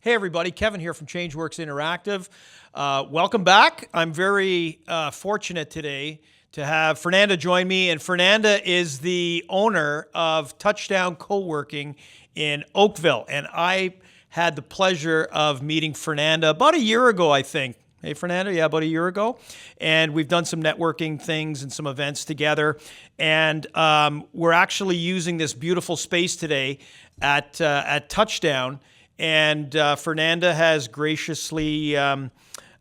Hey everybody, Kevin here from ChangeWorks Interactive. Welcome back. I'm very fortunate today to have Fernanda join me, and Fernanda is the owner of Touchdown Coworking in Oakville. And I had the pleasure of meeting Fernanda about a year ago, I think. Hey Fernanda, yeah, about a year ago. And we've done some networking things and some events together. And we're actually using this beautiful space today at Touchdown. And Fernanda has graciously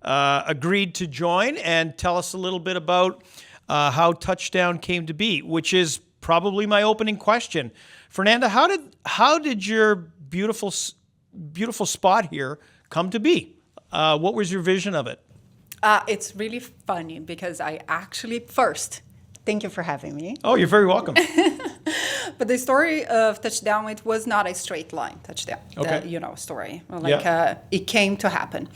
agreed to join and tell us a little bit about how Touchdown came to be, which is probably my opening question. Fernanda, how did your beautiful spot here come to be? What was your vision of it? It's really funny because I actually thank you for having me. Oh, you're very welcome. But the story of Touchdown, it was not a straight line Touchdown, okay. Story. It came to happen.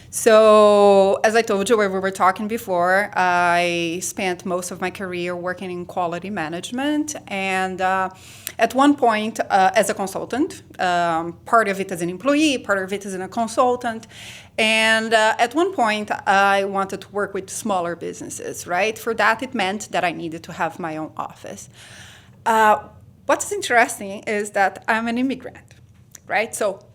So as I told you, where we were talking before, I spent most of my career working in quality management. And at one point, as a consultant, part of it as an employee, part of it as a consultant. And at one point, I wanted to work with smaller businesses, right? For that, it meant that I needed to have my own office. What's interesting is that I'm an immigrant, right? So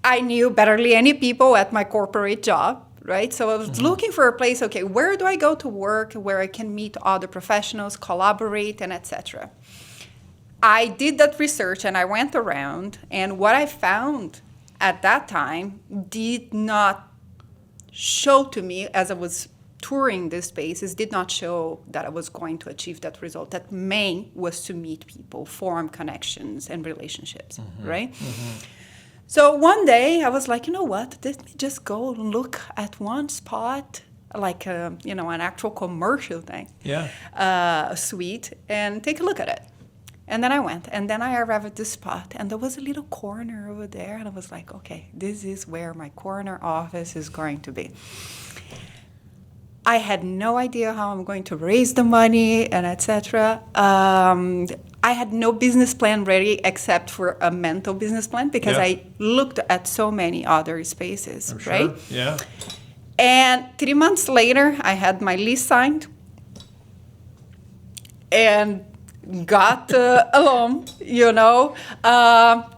I knew barely any people at my corporate job, right? So I was looking for a place, okay, where do I go to work, where I can meet other professionals, collaborate, and etc. I did that research and I went around, and what I found at that time did not show to me, as I was touring these spaces, did not show that I was going to achieve that result. That main was to meet people, form connections and relationships, right? So one day I was like, you know what, let me just go look at one spot, like an actual commercial thing, suite, and take a look at it. And then I went, and then I arrived at this spot, and there was a little corner over there, and I was like, okay, this is where my corner office is going to be. I had no idea how I'm going to raise the money and etc. I had no business plan ready except for a mental business plan because I looked at so many other spaces, I'm sure. Right? Yeah. And 3 months later, I had my lease signed and got a loan,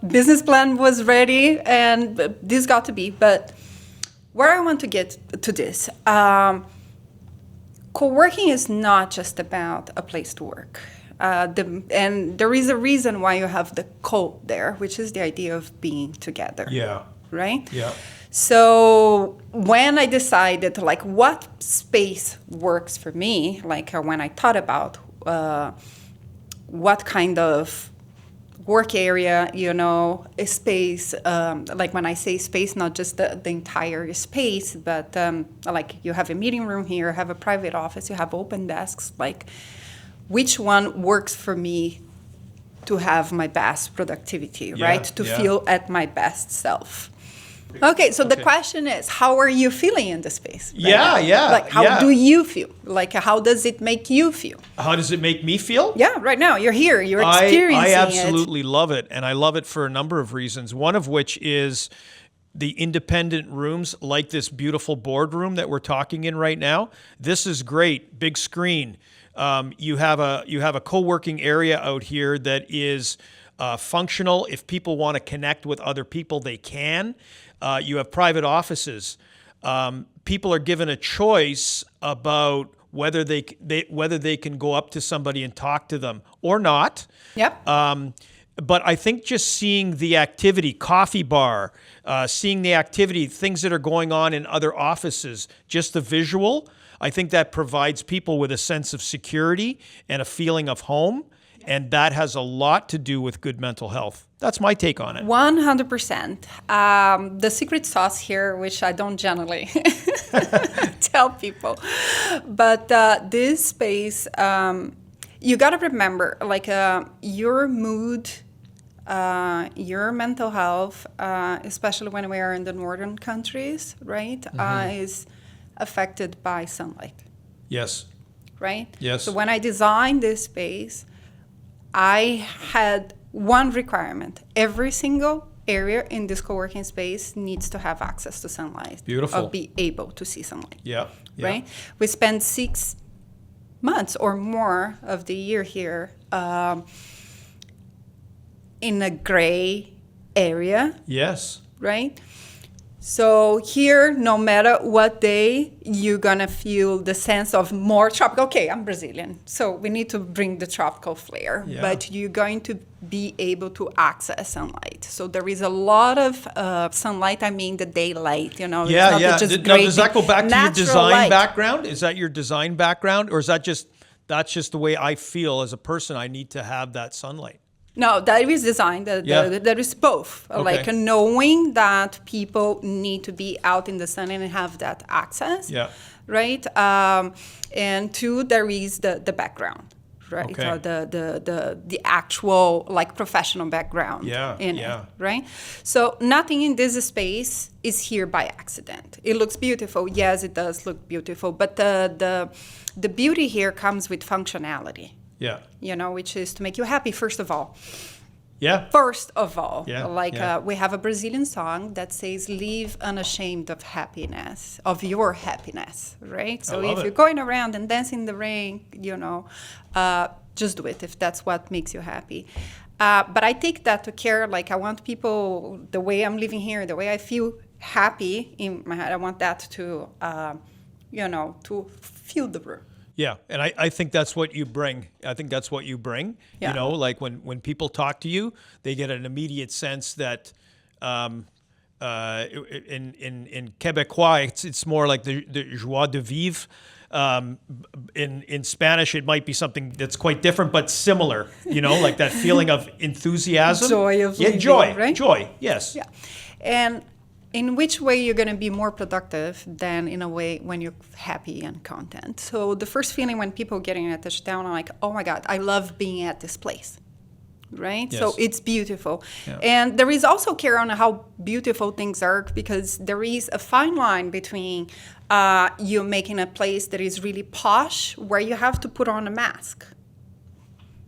business plan was ready, and this got to be. But where I want to get to this, co-working is not just about a place to work. And there is a reason why you have the co there, which is the idea of being together. Yeah. Right? Yeah. So when I decided, what space works for me, when I thought about what kind of work area, a space, when I say space, not just the entire space, but you have a meeting room here, have a private office, you have open desks, which one works for me to have my best productivity, right? To feel at my best self. Okay, so the question is, how are you feeling in the space? How do you feel? How does it make you feel? How does it make me feel? Yeah, right now, you're here, you're experiencing it. I absolutely love it, and I love it for a number of reasons, one of which is the independent rooms like this beautiful boardroom that we're talking in right now. This is great, big screen. You have a co-working area out here that is functional. If people want to connect with other people, they can. You have private offices. People are given a choice about whether they can go up to somebody and talk to them or not. Yep. But I think just seeing the activity, coffee bar, seeing the activity, things that are going on in other offices, just the visual, I think that provides people with a sense of security and a feeling of home. And that has a lot to do with good mental health. That's my take on it. 100%. The secret sauce here, which I don't generally tell people, but this space, you got to remember, your mood, your mental health, especially when we are in the northern countries, right, is affected by sunlight. Yes. Right? Yes. So when I designed this space, I had one requirement. Every single area in this co-working space needs to have access to sunlight. Beautiful. Or be able to see sunlight. Yeah. Right? We spend 6 months or more of the year here in a gray area. Yes. Right? So here, no matter what day, you're going to feel the sense of more tropical. Okay, I'm Brazilian, so we need to bring the tropical flair. Yeah. But you're going to be able to access sunlight. So there is a lot of sunlight, I mean the daylight, Yeah, It's yeah. not just Now, great, does that go back to your natural design light. background? Is that your design background? Or is that's just the way I feel as a person? I need to have that sunlight. No, that is design. That is both. Okay. Like knowing that people need to be out in the sun and have that access. Yeah. Right. And two, there is the background. Right. Okay. Or the actual like professional background. Yeah, In yeah. it. Right. So nothing in this space is here by accident. It looks beautiful. Yes, it does look beautiful. But the beauty here comes with functionality. Yeah. Which is to make you happy, first of all. Yeah. First of all, Yeah. We have a Brazilian song that says, live unashamed of happiness, of your happiness, right? So if you're going around and dancing in the rain, just do it if that's what makes you happy. But I take that to care. Like I want people, the way I'm living here, the way I feel happy in my head, I want that to, to fill the room. Yeah, and I think that's what you bring. I think that's what you bring. Yeah. Like when people talk to you, they get an immediate sense that in Quebecois, it's more like the joie de vivre. In Spanish, it might be something that's quite different, but similar. Like that feeling of enthusiasm. Joy of living, joy, right? Joy, yes. Yeah, and in which way you're going to be more productive than in a way when you're happy and content. So the first feeling when people get in at Touchdown are like, oh my God, I love being at this place, right? Yes. So it's beautiful. Yeah. And there is also care on how beautiful things are, because there is a fine line between you making a place that is really posh, where you have to put on a mask.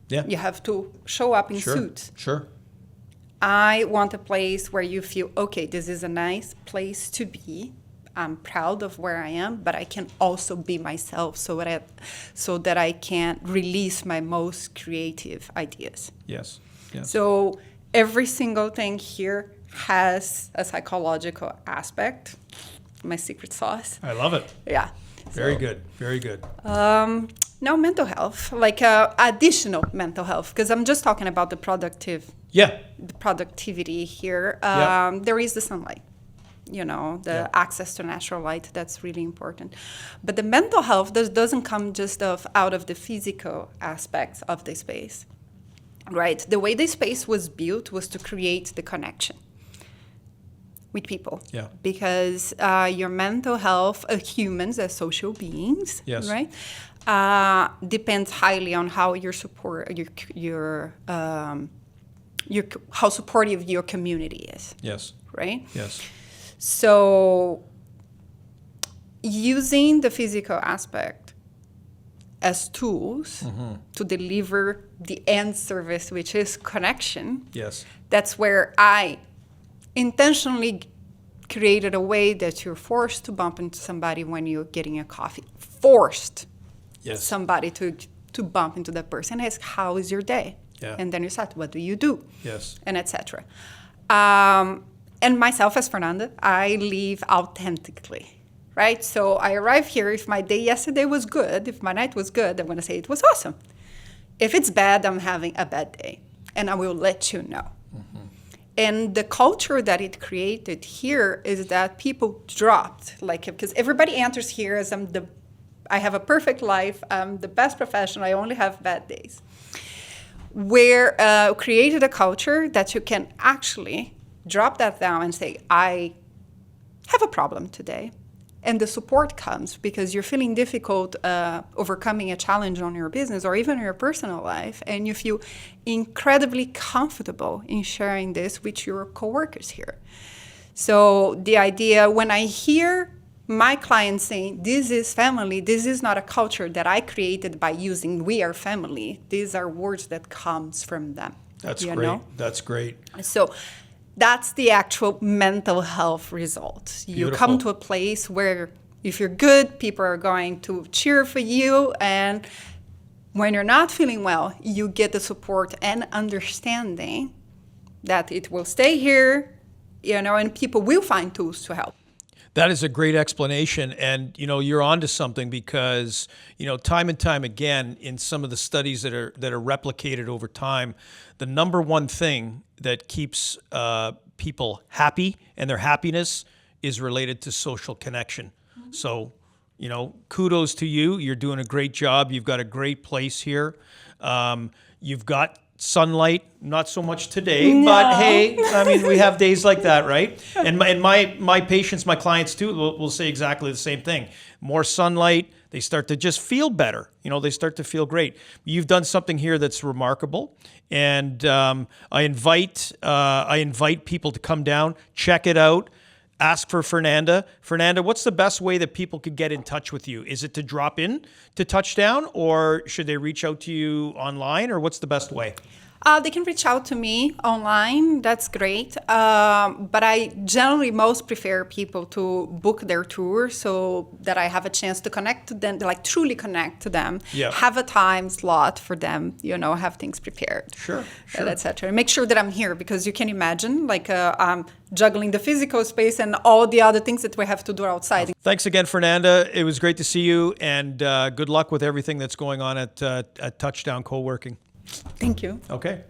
Yeah. You have to show up in suits. Sure. I want a place where you feel, okay, this is a nice place to be. I'm proud of where I am, but I can also be myself so that I can release my most creative ideas. Yes. So every single thing here has a psychological aspect. My secret sauce. I love it. Yeah. Very good. Very good. Now, mental health, like additional mental health, because I'm just talking about the productivity here. There is the sunlight, access to natural light. That's really important. But the mental health doesn't come just out of the physical aspects of the space, right? The way the space was built was to create the connection with people. Yeah. Because your mental health, humans as social beings, yes. right, depends highly on how how supportive your community is. Yes. Right. Yes. So using the physical aspect as tools to deliver the end service, which is connection. Yes. That's where I intentionally created a way that you're forced to bump into somebody when you're getting a coffee. Forced somebody to bump into that person. Ask, how is your day? Yeah. And then you start, what do you do? Yes. And etc. And myself as Fernanda, I live authentically, right? So I arrive here, if my day yesterday was good, if my night was good, I'm going to say it was awesome. If it's bad, I'm having a bad day. And I will let you know. Mm-hmm. And the culture that it created here is that people dropped, because everybody enters here as I have a perfect life, I'm the best professional, I only have bad days. Where created a culture that you can actually drop that down and say, I have a problem today. And the support comes because you're feeling difficult overcoming a challenge on your business or even your personal life, and you feel incredibly comfortable in sharing this with your coworkers here. So the idea, when I hear my clients saying, this is family, this is not a culture that I created by using we are family, these are words that comes from them. That's great. That's great. So that's the actual mental health result. You Beautiful. come to a place where if you're good, people are going to cheer for you. And when you're not feeling well, you get the support and understanding that it will stay here, and people will find tools to help. That is a great explanation. And, you're onto something because, time and time again, in some of the studies that are replicated over time, the number one thing that keeps people happy and their happiness is related to social connection. Mm-hmm. So, kudos to you. You're doing a great job. You've got a great place here. You've got sunlight, not so much today, but hey, we have days like that, right? And my patients, my clients too, will say exactly the same thing. More sunlight, they start to just feel better. They start to feel great. You've done something here that's remarkable, and I invite people to come down, check it out. Ask for Fernanda. Fernanda, what's the best way that people could get in touch with you? Is it to drop in to Touchdown, or should they reach out to you online, or what's the best way? They can reach out to me online. That's great. But I generally most prefer people to book their tour so that I have a chance to connect to them, like truly connect to them, have a time slot for them, have things prepared. Sure. Etc. Make sure that I'm here because you can imagine I'm juggling the physical space and all the other things that we have to do outside. Thanks again, Fernanda. It was great to see you, and good luck with everything that's going on at Touchdown Coworking. Thank you. Okay.